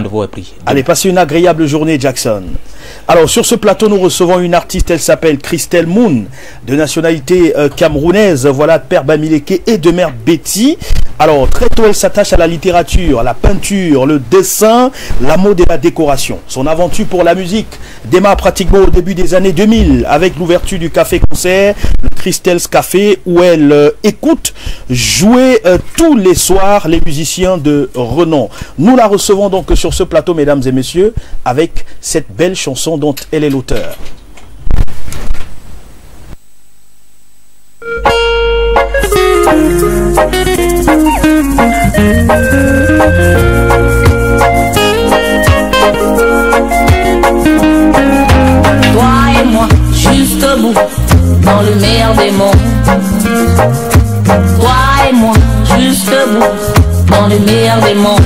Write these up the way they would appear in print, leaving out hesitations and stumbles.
de vous repris. Allez, passez une agréable journée, Jackson. Alors, sur ce plateau, nous recevons une artiste, elle s'appelle Christelle Moon, de nationalité camerounaise, voilà, de père Bamileke et de mère Betty. Alors, très tôt, elle s'attache à la littérature, à la peinture, le dessin, la mode et la décoration. Son aventure pour la musique démarre pratiquement au début des années 2000, avec l'ouverture du café-concert, le Christelle's Café, où elle écoute jouer tous les soirs les musiciens de renom. Nous la recevons donc sur ce plateau, mesdames et messieurs, avec cette belle chanson dont elle est l'auteur. Toi et moi, juste au bout, dans le meilleur des mondes. Toi et moi, juste au bout, dans le meilleur des mondes.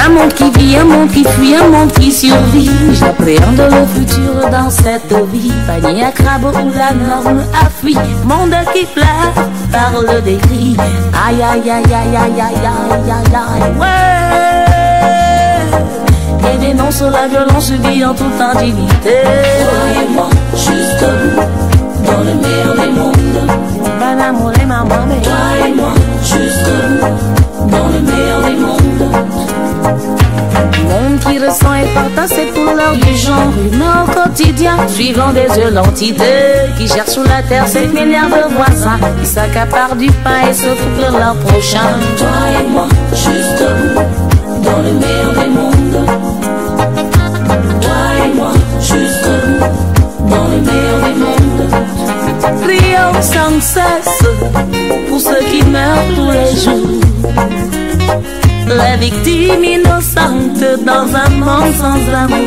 Un monde qui vit, un monde qui fuit, un monde qui survit. J'appréhende le futur dans cette vie. Panier à crabe où la norme a fui. Monde qui pleure, parle des cris. Aïe aïe aïe aïe aïe aïe aïe aïe aïe. Ouais. Et dénonce la violence subie en toute indignité. Toi et moi, juste bout, dans le meilleur des mondes. Mon amour et ma maman. Toi et moi, juste bout, dans le meilleur des mondes. Monde qui ressent et partage cette couleur du genre humain au quotidien, suivant des yeux l'entité qui cherche sous la terre 7 milliards de voisins qui s'accaparent du pain et se foutent de leur prochain. Toi et moi, juste bout, dans le meilleur des mondes. Toi et moi, juste bout, dans le meilleur des mondes. Prions sans cesse pour ceux qui meurent tous les jours. Les victimes innocentes dans un monde sans amour.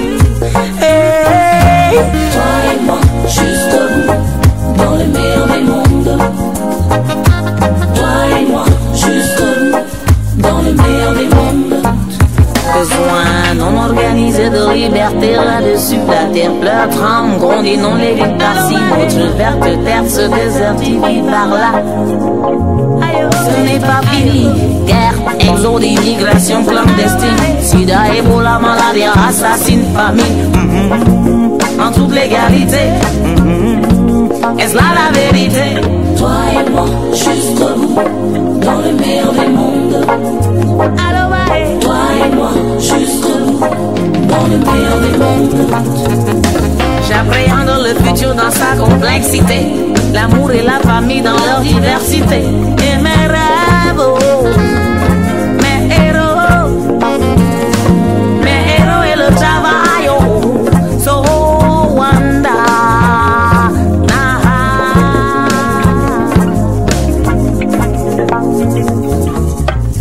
Hey. Toi et moi, juste bout, dans le meilleur des mondes. Toi et moi, juste bout, dans le meilleur des mondes. Besoin non organisé de liberté là-dessus. La terre pleure, tremble, grondit, non les villes par-ci. Notre verte terre se désertifie par là. Ce n'est pas fini. Guerre, exode, immigration clandestine. Sida, Ebola, maladie, assassine, famine. En toute légalité. Est-ce là la vérité? Toi et moi, juste bout, dans le meilleur des mondes. Toi et moi, juste bout, dans le meilleur des mondes. J'appréhende le futur dans sa complexité. L'amour et la famille dans leur diversité. Et mes rêves, oh, mes héros et le travail, oh, so wanda.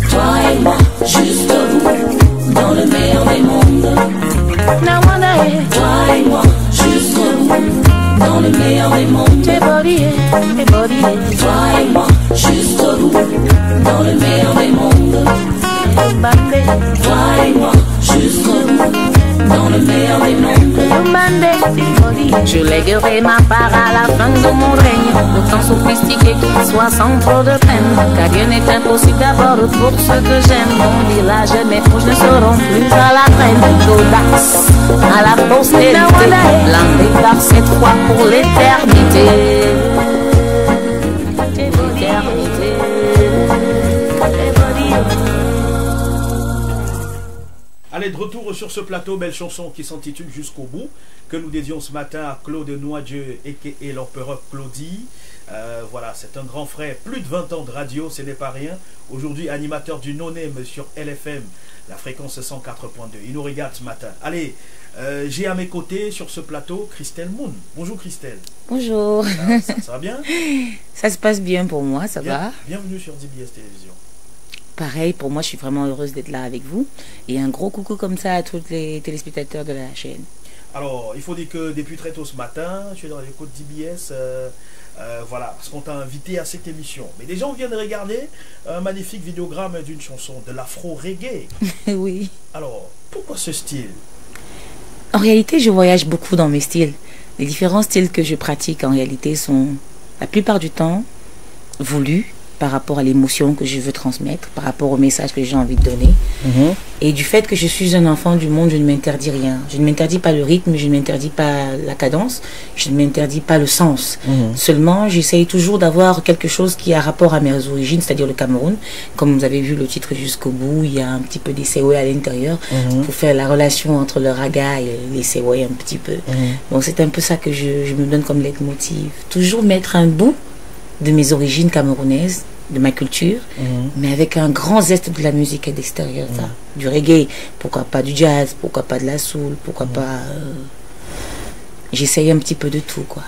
Toi et moi, juste bout, dans le meilleur des mondes. Toi et moi, juste bout, dans le meilleur des mondes. Toi et moi, juste bout, dans le meilleur des mondes. Toi et moi, juste bout, dans le meilleur des mondes. Je lèguerai ma part à la fin de mon règne, autant sophistiqué qu'il soit sans trop de peine. Car rien n'est impossible d'abord pour ceux que j'aime. Mon village et mes proches ne seront plus à la peine. D'audace à la postérité, blindé par cette foi pour l'éternité. Allez, de retour sur ce plateau, belle chanson qui s'intitule Jusqu'au bout, que nous dédions ce matin à Claude Noadieu et l'empereur Claudie. Voilà, c'est un grand frère, plus de 20 ans de radio, ce n'est pas rien. Aujourd'hui, animateur du No-Name sur LFM, la fréquence 104.2. Il nous regarde ce matin. Allez, j'ai à mes côtés sur ce plateau Christelle Moon. Bonjour Christelle. Bonjour. Ça va bien? Ça se passe bien pour moi, ça va. Bienvenue sur DBS Télévision. Pareil, pour moi, je suis vraiment heureuse d'être là avec vous. Et un gros coucou comme ça à tous les téléspectateurs de la chaîne. Alors, il faut dire que depuis très tôt ce matin, je suis dans les côtes d'IBS, voilà, parce qu'on t'a invité à cette émission. Mais déjà, on vient de regarder un magnifique vidéogramme d'une chanson, de l'afro-reggae. Oui. Alors, pourquoi ce style? En réalité, je voyage beaucoup dans mes styles. Les différents styles que je pratique, en réalité, sont la plupart du temps voulus par rapport à l'émotion que je veux transmettre, par rapport au message que j'ai envie de donner. Et du fait que je suis un enfant du monde, je ne m'interdis rien. Je ne m'interdis pas le rythme, je ne m'interdis pas la cadence, je ne m'interdis pas le sens. Seulement, j'essaye toujours d'avoir quelque chose qui a rapport à mes origines, c'est-à-dire le Cameroun. Comme vous avez vu le titre jusqu'au bout, il y a un petit peu des sewe à l'intérieur pour faire la relation entre le raga et les sewe un petit peu. Donc c'est un peu ça que je me donne comme leitmotiv. Toujours mettre un bout de mes origines camerounaises, de ma culture, mais avec un grand zeste de la musique à l'extérieur, ça. Du reggae, pourquoi pas du jazz, pourquoi pas de la soul, pourquoi pas... J'essaye un petit peu de tout, quoi.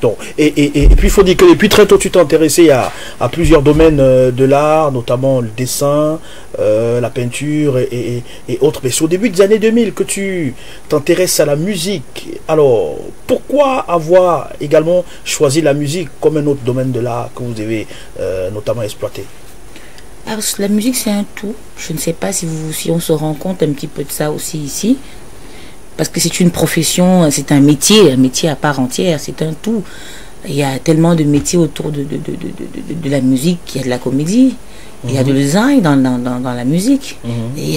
Donc, et puis il faut dire que depuis très tôt tu t'es intéressé à plusieurs domaines de l'art, notamment le dessin, la peinture et autres. Mais c'est au début des années 2000 que tu t'intéresses à la musique. Alors, pourquoi avoir également choisi la musique comme un autre domaine de l'art que vous avez notamment exploité? Parce que la musique c'est un tout. Je ne sais pas si on se rend compte un petit peu de ça aussi ici. Parce que c'est une profession, c'est un métier à part entière, c'est un tout. Il y a tellement de métiers autour de la musique, il y a de la comédie, il y a de design dans la musique. Et il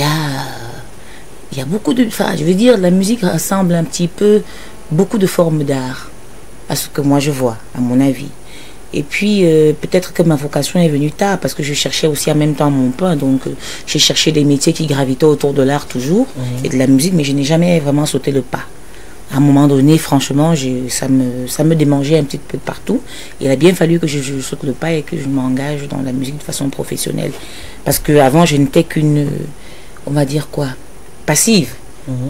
y a beaucoup de... Enfin, je veux dire, la musique rassemble un petit peu beaucoup de formes d'art, à ce que moi je vois, à mon avis. Et puis, peut-être que ma vocation est venue tard, parce que je cherchais aussi en même temps mon pain. Donc, j'ai cherché des métiers qui gravitaient autour de l'art toujours, et de la musique, mais je n'ai jamais vraiment sauté le pas. À un moment donné, franchement, ça me démangeait un petit peu partout. Il a bien fallu que je saute le pas et que je m'engage dans la musique de façon professionnelle. Parce qu'avant, je n'étais qu'une, on va dire quoi, passive.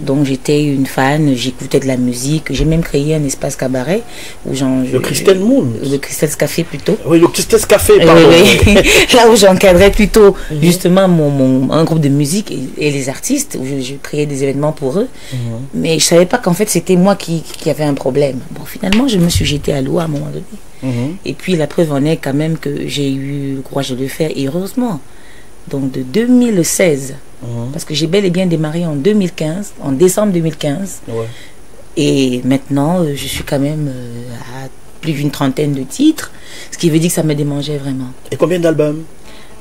Donc j'étais une fan, j'écoutais de la musique, j'ai même créé un espace cabaret où le Crystal Moon. Le Crystal Café plutôt. Oui, le Crystal Café, pardon. Oui. Là où j'encadrais plutôt justement un groupe de musique et les artistes, où je créais des événements pour eux. Mais je savais pas qu'en fait c'était moi qui avait un problème. Bon, finalement je me suis jetée à l'eau à un moment donné. Et puis la preuve en est quand même que j'ai eu le courage de le faire, et heureusement. Donc de 2016, parce que j'ai bel et bien démarré en 2015, en décembre 2015. Et maintenant, je suis quand même à plus d'une trentaine de titres, ce qui veut dire que ça me démangeait vraiment. Et combien d'albums?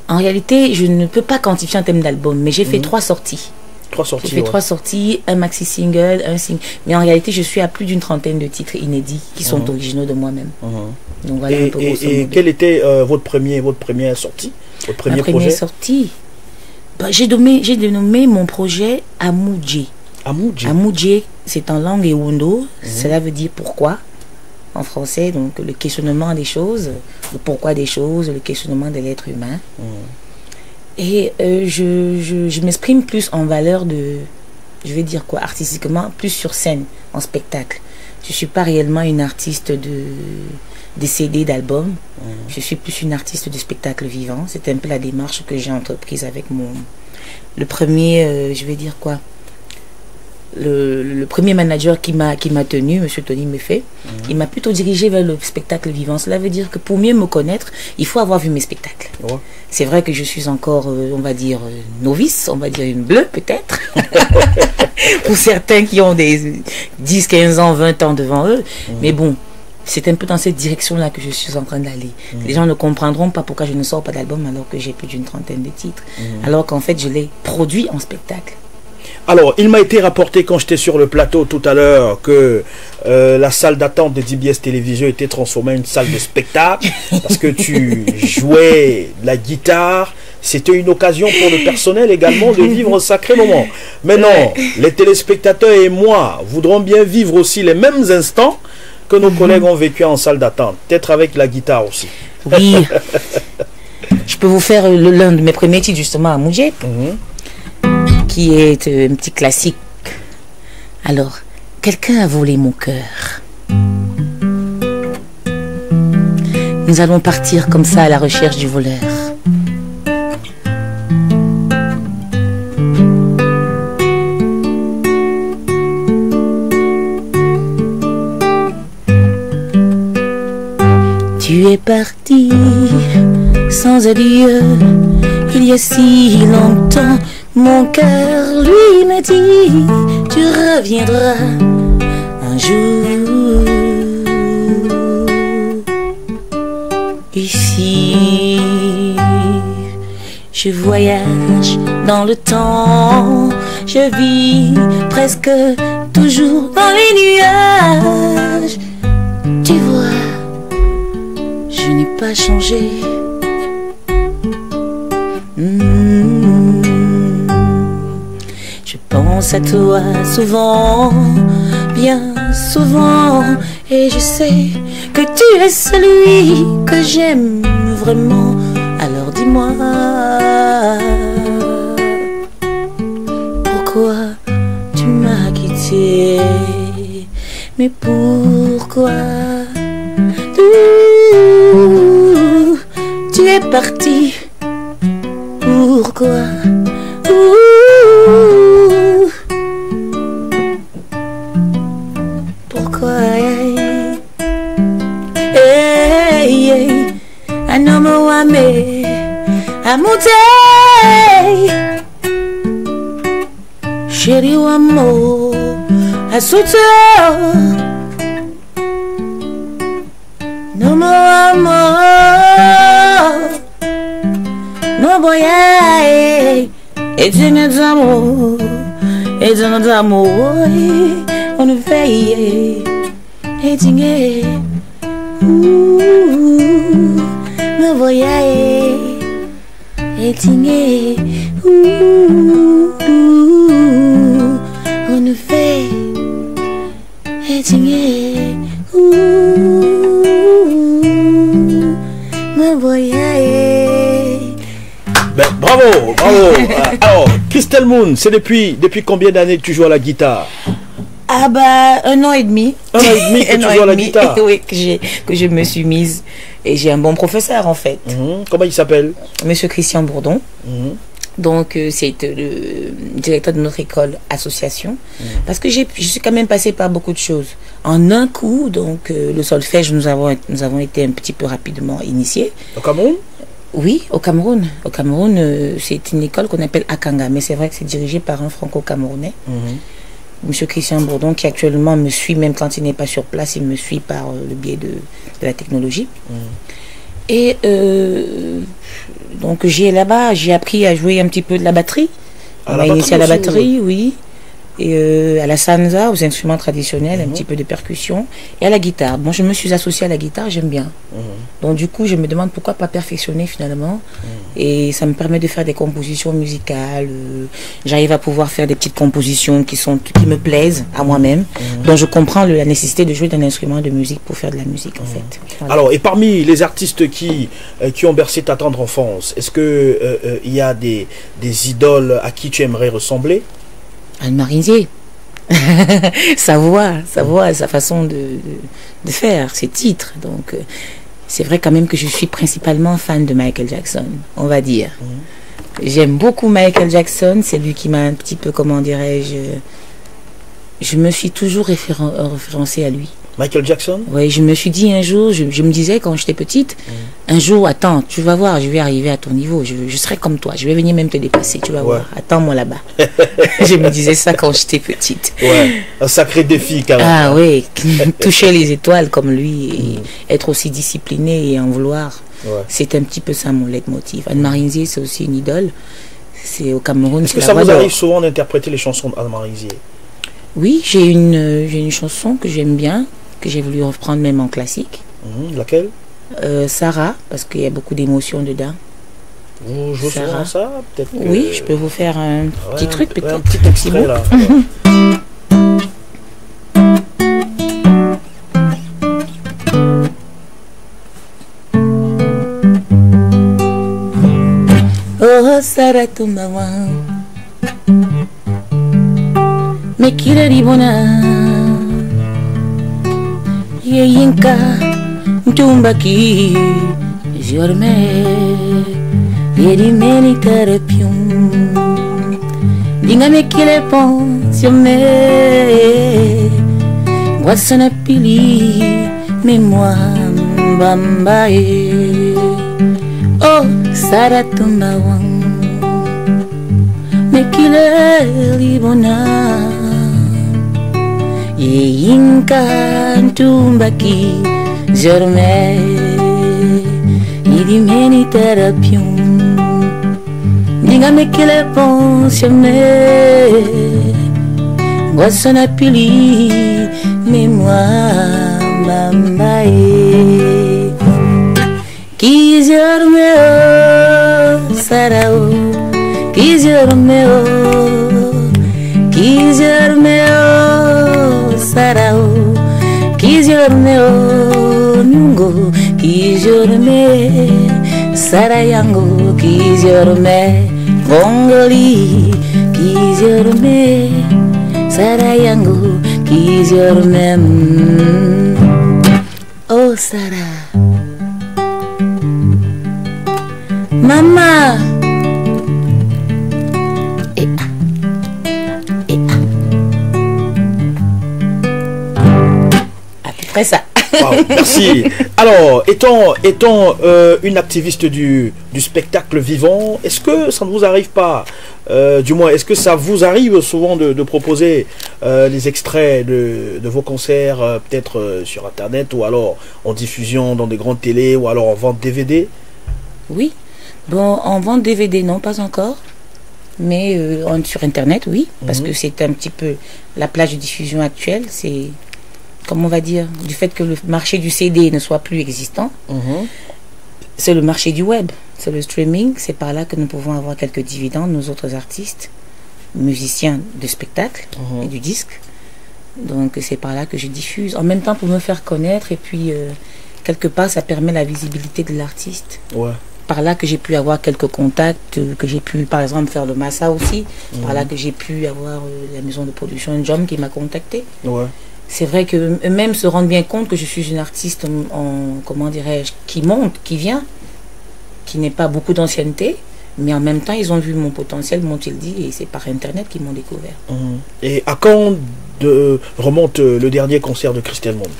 En réalité, je ne peux pas quantifier en termes d'albums, mais j'ai fait 3 sorties. 3 sorties. J'ai fait 3 sorties, un maxi-single, un single. Mais en réalité, je suis à plus d'une trentaine de titres inédits qui sont originaux de moi-même. Donc voilà un peu grosso modo. Et quel était votre première sortie? Votre premier projet? Première sortie, j'ai dénommé mon projet Amoudjé. Amoudjé, c'est en langue Ewondo. Cela veut dire pourquoi en français. Donc le questionnement des choses, le pourquoi des choses, le questionnement de l'être humain. Et je m'exprime plus en valeur de, je vais dire quoi, artistiquement, plus sur scène, en spectacle. Je suis pas réellement une artiste des CD, d'albums. Je suis plus une artiste de spectacle vivant. C'est un peu la démarche que j'ai entreprise avec le premier, je vais dire quoi, le premier manager qui m'a tenu, Monsieur Tony Meffet, il m'a plutôt dirigé vers le spectacle vivant. Cela veut dire que pour mieux me connaître, il faut avoir vu mes spectacles. C'est vrai que je suis encore, on va dire, novice, on va dire une bleue peut-être, pour certains qui ont des 10, 15 ans, 20 ans devant eux. Mais bon, c'est un peu dans cette direction-là que je suis en train d'aller. Les gens ne comprendront pas pourquoi je ne sors pas d'album alors que j'ai plus d'une trentaine de titres. Alors qu'en fait, je l'ai produit en spectacle. Alors, il m'a été rapporté quand j'étais sur le plateau tout à l'heure que la salle d'attente de DBS Télévision était transformée en une salle de spectacle parce que tu jouais de la guitare. C'était une occasion pour le personnel également de vivre un sacré moment. Maintenant, les téléspectateurs et moi voudrons bien vivre aussi les mêmes instants que nos collègues ont vécu en salle d'attente. Peut-être avec la guitare aussi. Oui. Je peux vous faire l'un de mes premiers titres justement à Moudjé. Qui est un petit classique. Alors, quelqu'un a volé mon cœur. Nous allons partir comme ça à la recherche du voleur. Tu es parti sans adieu il y a si longtemps. Mon cœur lui m'a dit, tu reviendras un jour ici. Je voyage dans le temps, je vis presque toujours dans les nuages. Tu vois, je n'ai pas changé. Je pense à toi souvent, bien souvent, et je sais que tu es celui que j'aime vraiment. Alors dis-moi, pourquoi tu m'as quitté? Mais pourquoi tu es parti? Pourquoi? Pourquoi? Anomo ame amute Chéri wamo asuto Nomo amo No boya Etinga damo On veille Etinga Me voya Etinga On fait Etinga Me voya. Ben, bravo, bravo. Alors, Crystal Moon, c'est depuis combien d'années que tu joues à la guitare? Ah bah 1 an et demi. 1 an et demi que tu joues à la guitare. Oui, que je me suis mise. Et j'ai un bon professeur en fait. Comment il s'appelle? Monsieur Christian Bourdon. Donc c'est le directeur de notre école association. Parce que je suis quand même passée par beaucoup de choses. En un coup, donc le solfège, nous avons été un petit peu rapidement initiés. Au Cameroun? Oui, au Cameroun. Au Cameroun, c'est une école qu'on appelle Akanga, mais c'est vrai que c'est dirigé par un franco-camerounais. Monsieur Christian Bourdon, qui actuellement me suit, même quand il n'est pas sur place, il me suit par le biais de la technologie. Et donc là-bas, j'ai appris à jouer un petit peu de la batterie. On m'a initié à la batterie, oui. Et à la sanza, aux instruments traditionnels, un petit peu de percussion, et à la guitare. Bon, je me suis associée à la guitare, j'aime bien. Donc du coup, je me demande pourquoi pas perfectionner finalement. Et ça me permet de faire des compositions musicales. J'arrive à pouvoir faire des petites compositions qui me plaisent à moi-même. Donc je comprends la nécessité de jouer d'un instrument de musique pour faire de la musique en fait. Voilà. Alors, et parmi les artistes qui ont bercé ta tendre enfance, est-ce que il y a des idoles à qui tu aimerais ressembler? Anne-Marie Nzier. sa voix, sa façon de faire, ses titres. Donc, c'est vrai quand même que je suis principalement fan de Michael Jackson, on va dire. J'aime beaucoup Michael Jackson, c'est lui qui m'a un petit peu, comment dirais-je, je me suis toujours référencée à lui. Michael Jackson? Oui, je me suis dit un jour, je me disais quand j'étais petite, un jour, attends, tu vas voir, je vais arriver à ton niveau, je serai comme toi, je vais venir même te dépasser, tu vas voir, attends-moi là-bas. Je me disais ça quand j'étais petite. Ouais, un sacré défi quand même. Ah oui, toucher les étoiles comme lui, et être aussi discipliné et en vouloir, c'est un petit peu ça mon leitmotiv. Anne-Marie Nzier, c'est aussi une idole, c'est au Cameroun. Est-ce que ça vous arrive souvent d'interpréter les chansons d'Anne-Marie Nzier? Oui, j'ai une chanson que j'aime bien, que j'ai voulu reprendre même en classique. Laquelle? Sarah, parce qu'il y a beaucoup d'émotions dedans. Vous jouez souvent ça? Oui, je peux vous faire un petit truc peut-être. Un petit extrait là. Oh, Sarah Tumbawa, me quiere ribona. Yinka Tumbaki Jorme Yedi meni terapium Dingame kile pensionne Wasana pili Mémoire Bambae Oh Saratumbawan Me kile libona Yinka Tumbaki Jorme Yidi meni terapium Ingame kile pensionné Wasana pili Mémoire Bambaye Kizyormeo Sarao Kizyormeo Kizyormeo Sarao Kizyormeo Nyungo Kizyorme Sarayango Kizyorme Gongoli Kizyorme Sarayango Kizyorme Oh Sarah Mama À peu près ça. Wow, merci. Alors, étant une activiste du spectacle vivant, est-ce que ça ne vous arrive pas, du moins, est-ce que ça vous arrive souvent de proposer les extraits de vos concerts, peut-être sur Internet, ou alors en diffusion dans des grandes télés, ou alors en vente DVD? Oui. Bon, en vente DVD, non, pas encore. Mais sur Internet, oui. Parce que c'est un petit peu la plage de diffusion actuelle. C'est, comme on va dire, du fait que le marché du CD ne soit plus existant. C'est le marché du web. C'est le streaming. C'est par là que nous pouvons avoir quelques dividendes, nous autres artistes, musiciens de spectacle et du disque. Donc, c'est par là que je diffuse. En même temps, pour me faire connaître. Et puis, quelque part, ça permet la visibilité de l'artiste. Ouais. Par là que j'ai pu avoir quelques contacts, que j'ai pu par exemple faire le Massa aussi, par là que j'ai pu avoir la maison de production Jom qui m'a contacté. Ouais. C'est vrai que eux-mêmes se rendent bien compte que je suis une artiste comment dirais-je, qui monte, qui vient, qui n'est pas beaucoup d'ancienneté, mais en même temps ils ont vu mon potentiel, m'ont-ils dit, et c'est par Internet qu'ils m'ont découvert. Et à quand remonte le dernier concert de Christelle Moon?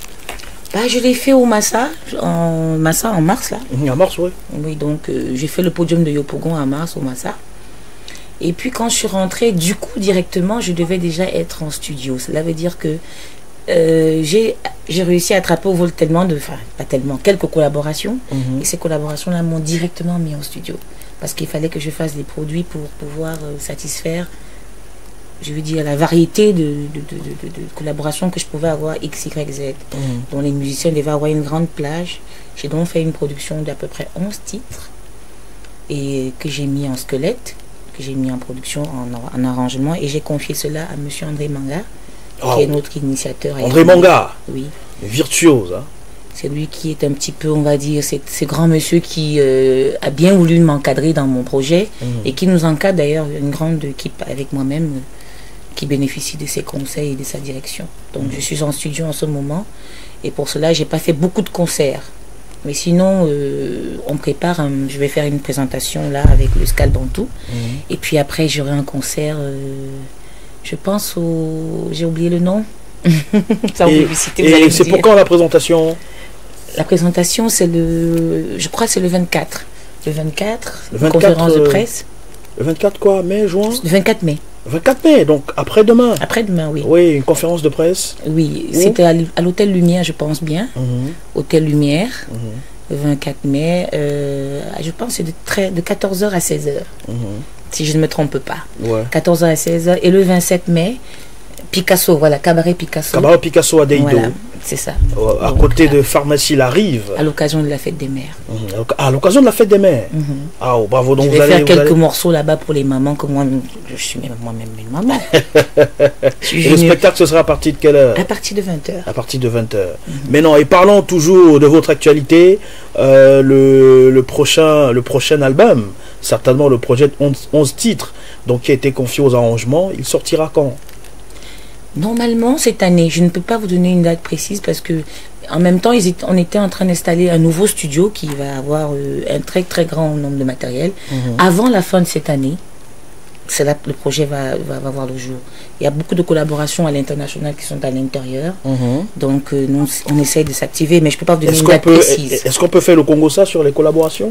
Bah, je l'ai fait au Massa en mars là. En mars, oui. Oui, donc j'ai fait le podium de Yopougon en mars au Massa. Et puis quand je suis rentrée, du coup directement, je devais déjà être en studio. Cela veut dire que j'ai réussi à attraper au vol tellement pas tellement, quelques collaborations. Et ces collaborations-là m'ont directement mis en studio. Parce qu'il fallait que je fasse des produits pour pouvoir satisfaire, je veux dire, la variété de collaborations que je pouvais avoir X, Y, Z, dont les musiciens devaient avoir une grande plage. J'ai donc fait une production d'à peu près 11 titres et que j'ai mis en squelette, que j'ai mis en production, en arrangement, et j'ai confié cela à monsieur André Manga, qui est notre initiateur. André Manga, oui. Virtuose. Hein. C'est lui qui est un petit peu, on va dire, ce grand monsieur qui a bien voulu m'encadrer dans mon projet et qui nous encadre d'ailleurs, une grande équipe avec moi-même qui bénéficie de ses conseils et de sa direction. Donc je suis en studio en ce moment et pour cela j'ai pas fait beaucoup de concerts, mais sinon on prépare je vais faire une présentation là avec le Skal Bantou et puis après j'aurai un concert je pense j'ai oublié le nom. Ça, et c'est pour quand la présentation? La présentation c'est je crois que c'est le 24 conférence de presse. Le 24 quoi, mai, juin? Le 24 mai. 24 mai, donc après-demain. Après-demain, oui. Oui, une conférence de presse. Oui, c'était à l'Hôtel Lumière, je pense bien. Hôtel Lumière, le 24 mai. Je pense que c'est de 14h à 16h, si je ne me trompe pas. Ouais. 14h à 16h. Et le 27 mai, Picasso, voilà, Cabaret Picasso. Cabaret Picasso à Deido. Voilà, c'est ça. À côté de Pharmacie La Rive. À l'occasion de la fête des mères. À l'occasion de la fête des mères. Ah, oh, bravo. Donc je vais faire quelques morceaux là-bas pour les mamans, que moi, je suis moi-même une maman. Et le spectacle, ce sera à partir de quelle heure? À partir de 20h. À partir de 20h. Mais non, et parlons toujours de votre actualité, le prochain album, certainement le projet de 11 titres, donc qui a été confié aux arrangements, il sortira quand? Normalement cette année, je ne peux pas vous donner une date précise parce que en même temps on était en train d'installer un nouveau studio qui va avoir un très très grand nombre de matériel. Avant la fin de cette année, c'est là que le projet va voir le jour. Il y a beaucoup de collaborations à l'international qui sont à l'intérieur, donc nous, on essaye de s'activer, mais je ne peux pas vous donner une date précise. Est-ce qu'on peut faire le Congo-Ça sur les collaborations?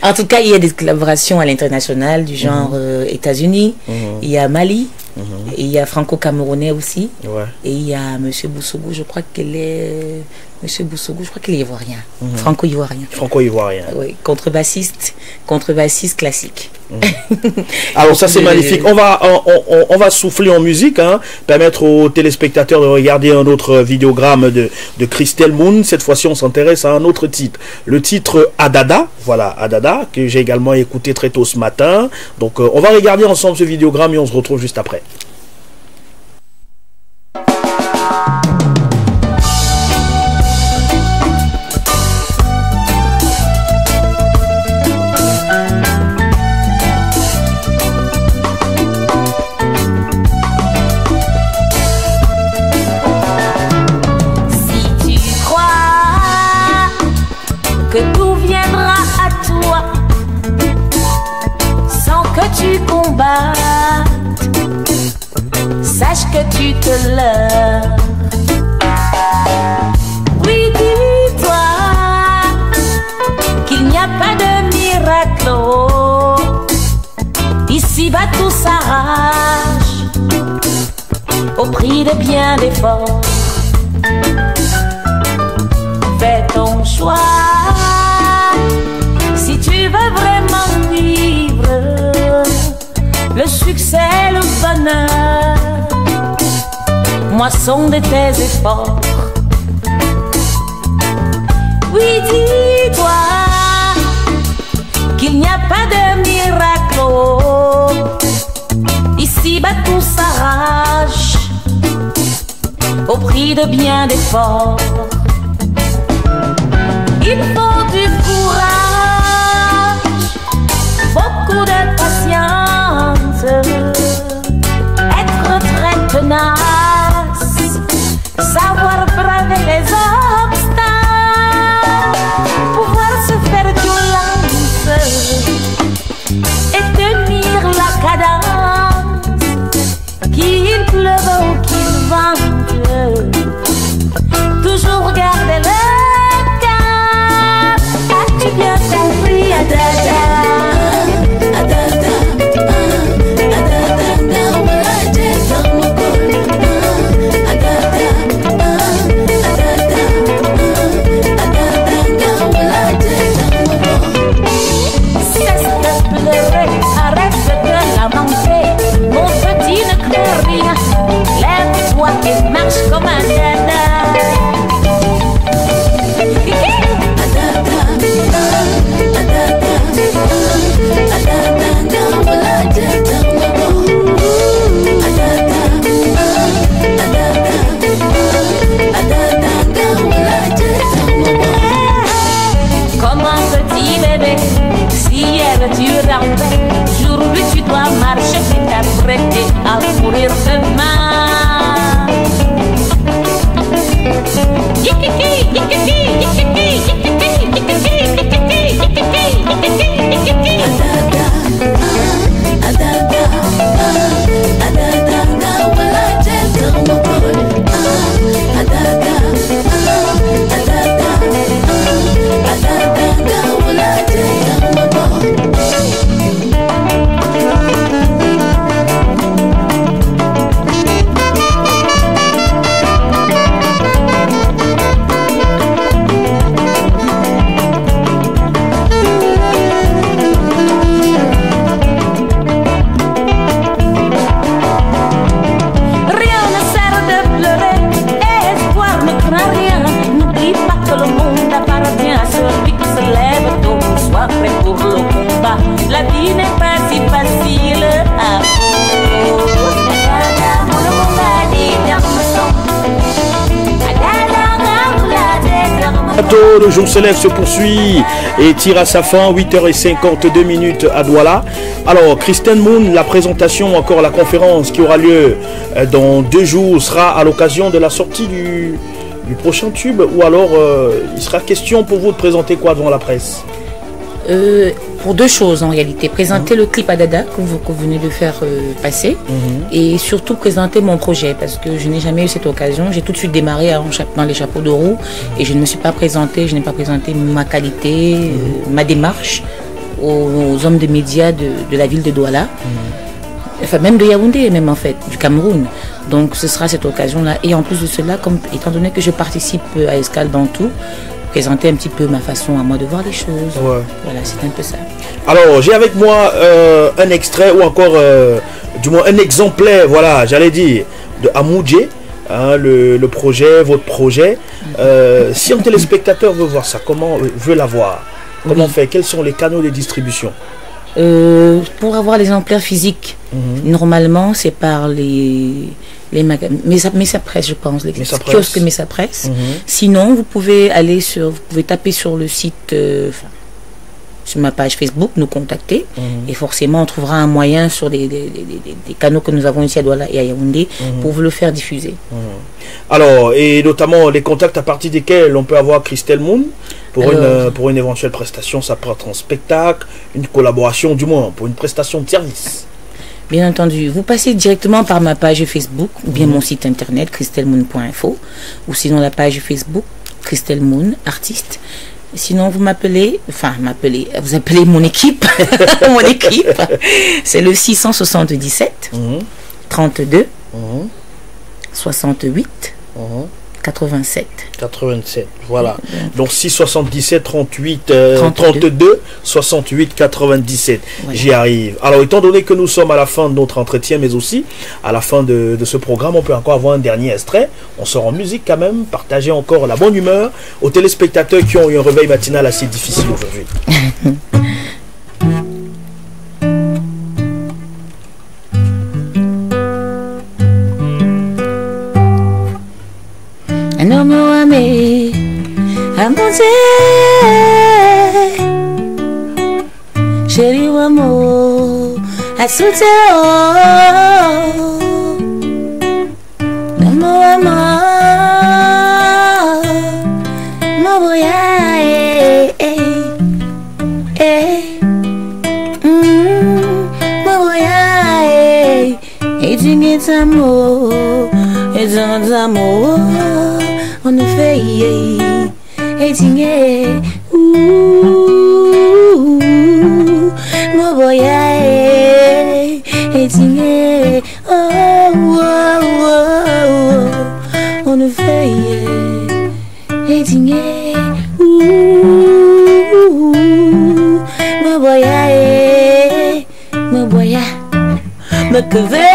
En tout cas, il y a des collaborations à l'international du genre États-Unis, il y a Mali, et il y a franco-camerounais aussi, et il y a Monsieur Boussougou, je crois qu'elle est Monsieur Boussougou, je crois qu'il est ivoirien, franco-ivoirien. Franco-ivoirien. Oui, contrebassiste classique. Alors ça c'est magnifique. On va souffler en musique, hein, permettre aux téléspectateurs de regarder un autre vidéogramme de Christelle Moon. Cette fois-ci on s'intéresse à un autre titre. Le titre Adada, voilà Adada, que j'ai également écouté très tôt ce matin. Donc on va regarder ensemble ce vidéogramme et on se retrouve juste après. Sache que tu te leurres. Oui, dis-toi qu'il n'y a pas de miracle. Ici-bas tout s'arrache au prix de bien d'efforts. Fais ton choix si tu veux vraiment vivre le succès, le bonheur, moisson de tes efforts. Oui, dis-toi qu'il n'y a pas de miracle. Ici-bas tout s'arrache au prix de bien d'efforts. Il faut du courage, beaucoup de patience, être très tenace, savoir braver les obstacles, pouvoir se faire violence et tenir la cadence, qu'il pleuve ou qu'il vente, toujours garder le cap. As-tu bien compris, Adada? Lève-toi et marche comme un dada. Comme un petit bébé, si hier tu rampais, aujourd'hui tu dois marcher et t'apprêter à courir demain. La vie n'est pas si facile à Le jour se lève, se poursuit et tire à sa fin, 8h52 à Douala. Alors, Christelle Moon, la présentation, encore la conférence qui aura lieu dans 2 jours sera à l'occasion de la sortie du prochain tube, ou alors il sera question pour vous de présenter quoi devant la presse? Pour 2 choses en réalité. Présenter le clip Adada que vous venez de faire passer, et surtout présenter mon projet, parce que je n'ai jamais eu cette occasion. J'ai tout de suite démarré dans les chapeaux de roue et je ne me suis pas présentée, je n'ai pas présenté ma qualité, ma démarche aux hommes de médias de la ville de Douala. enfin même de Yaoundé, même en fait, du Cameroun. Donc ce sera cette occasion-là. Et en plus de cela, comme, étant donné que je participe à Escale Bantou, présenter un petit peu ma façon à moi de voir les choses. Ouais. Voilà, c'est un peu ça. Alors, j'ai avec moi un extrait ou encore, du moins un exemplaire, voilà, j'allais dire, de Amoudjé, hein, le projet, votre projet. Si un téléspectateur veut voir ça, comment veut la voir? Comment on fait? Quels sont les canaux de distribution? Pour avoir l'exemplaire physique, normalement, c'est par les Messa Presse, je pense, les kiosques Messa Presse. Sinon, vous pouvez aller vous pouvez taper sur le site, sur ma page Facebook, nous contacter. Et forcément, on trouvera un moyen sur des canaux que nous avons ici à Douala et à Yaoundé pour vous le faire diffuser. Alors, et notamment les contacts à partir desquels on peut avoir Christelle Moon pour une éventuelle prestation. Ça peut être un spectacle, une collaboration, du moins pour une prestation de service. Bien entendu, vous passez directement par ma page Facebook ou bien mon site internet christellemoon.info, ou sinon la page Facebook Christelle Moon, artiste. Sinon vous m'appelez, vous appelez mon équipe, mon équipe, c'est le 677 32 68 87. 87, voilà. Donc 677 38 32 68 97. Voilà. J'y arrive. Alors, étant donné que nous sommes à la fin de notre entretien, mais aussi à la fin de ce programme, on peut encore avoir un dernier extrait. On sort en musique quand même, partager encore la bonne humeur aux téléspectateurs qui ont eu un réveil matinal assez difficile aujourd'hui. Chérie wamo asute namo wamo maboya maboya etingetsamo ezanzamo on fait etinge maboya etinge on fait etinge maboya me keve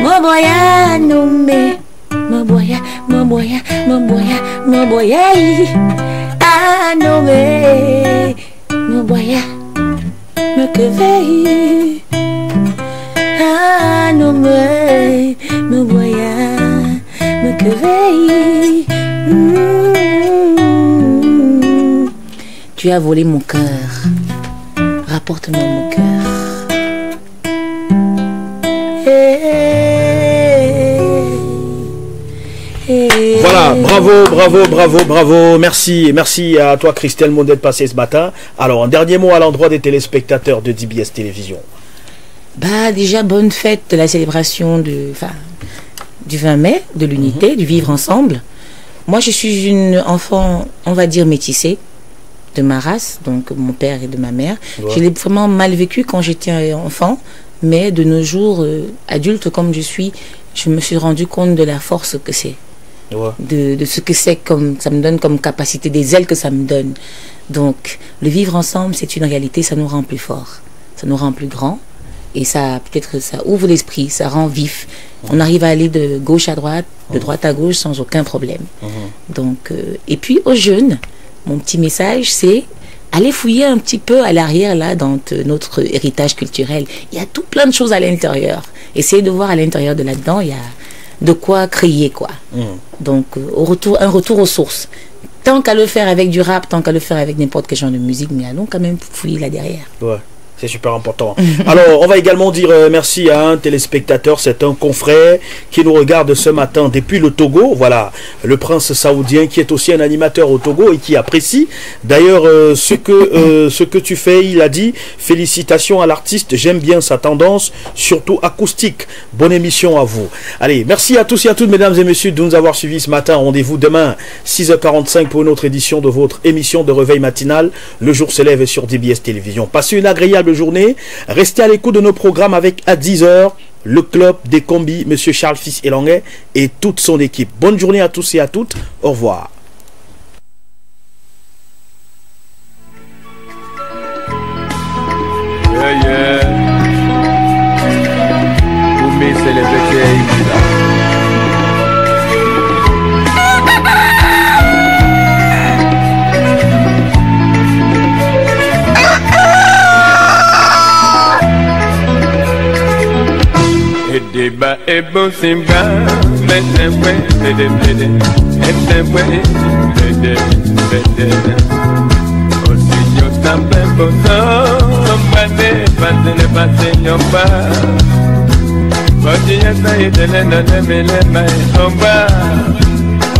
maboya nommé maboya ah nommé maboya me keve ah nommé maboya me keve. Tu as volé mon cœur, rapporte-moi mon cœur. Voilà, bravo. Merci à toi Christelle Moon d'être passée ce matin. Alors, un dernier mot à l'endroit des téléspectateurs de DBS Télévision. Bah déjà, bonne fête de la célébration du 20 mai, de l'unité, du vivre ensemble. Moi, je suis une enfant, on va dire métissée, de ma race, donc mon père et de ma mère. Ouais. Je l'ai vraiment mal vécu quand j'étais enfant, mais de nos jours, adulte comme je suis, je me suis rendu compte de la force que c'est. Ouais. De ce que c'est, comme ça me donne comme capacité, des ailes que ça me donne. Donc le vivre ensemble, c'est une réalité, ça nous rend plus forts, ça nous rend plus grands, et ça peut-être ça ouvre l'esprit, ça rend vif. On arrive à aller de gauche à droite, de droite à gauche sans aucun problème. Donc et puis aux jeunes, mon petit message, c'est aller fouiller un petit peu à l'arrière là dans notre héritage culturel. Il y a tout plein de choses à l'intérieur. Essayez de voir à l'intérieur de là-dedans, il y a de quoi créer, quoi. Donc un retour aux sources. Tant qu'à le faire avec du rap, tant qu'à le faire avec n'importe quel genre de musique, mais allons quand même fouiller là derrière. Ouais. C'est super important. Alors, on va également dire merci à un téléspectateur, c'est un confrère qui nous regarde ce matin depuis le Togo. Voilà, le prince saoudien qui est aussi un animateur au Togo et qui apprécie d'ailleurs ce que tu fais. Il a dit félicitations à l'artiste, j'aime bien sa tendance, surtout acoustique. Bonne émission à vous. Allez, merci à tous et à toutes, mesdames et messieurs, de nous avoir suivis ce matin. Rendez-vous demain 6h45 pour une autre édition de votre émission de réveil matinal. Le jour se lève sur DBS Télévision. Passez une agréable agréable journée. Restez à l'écoute de nos programmes avec à 10h le club des combis, Monsieur Charles Fils Elanguet et toute son équipe. Bonne journée à tous et à toutes. Au revoir. Pour me c'est le Deba ebo simba, bede bede bede, bede bede. Osinyo tambe bono, bade bade bade nyomba. Bodi yasa idele na demele mai omba.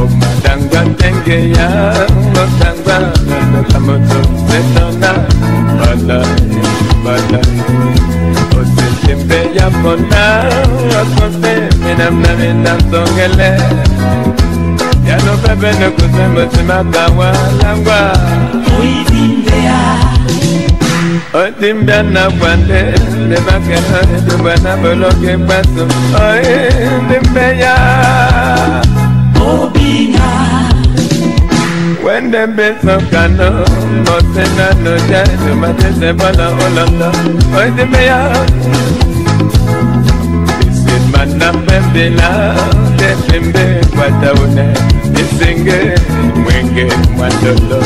Oma danga tenge ya, motanga na kamoto setona, bada bada. Siempre ya pona, aconte, menam songele. Ya no bebe no kusemo simakawa langwa. Otimbia na wande, le makena de buena boloke paso. Oye, timbeya. Obina. When the best of cano, Mosena no jai, no mate se bala olanda. Oye, timbeya. Mana pembela, tembe, wataune, isenge, mwenge, mwandolo.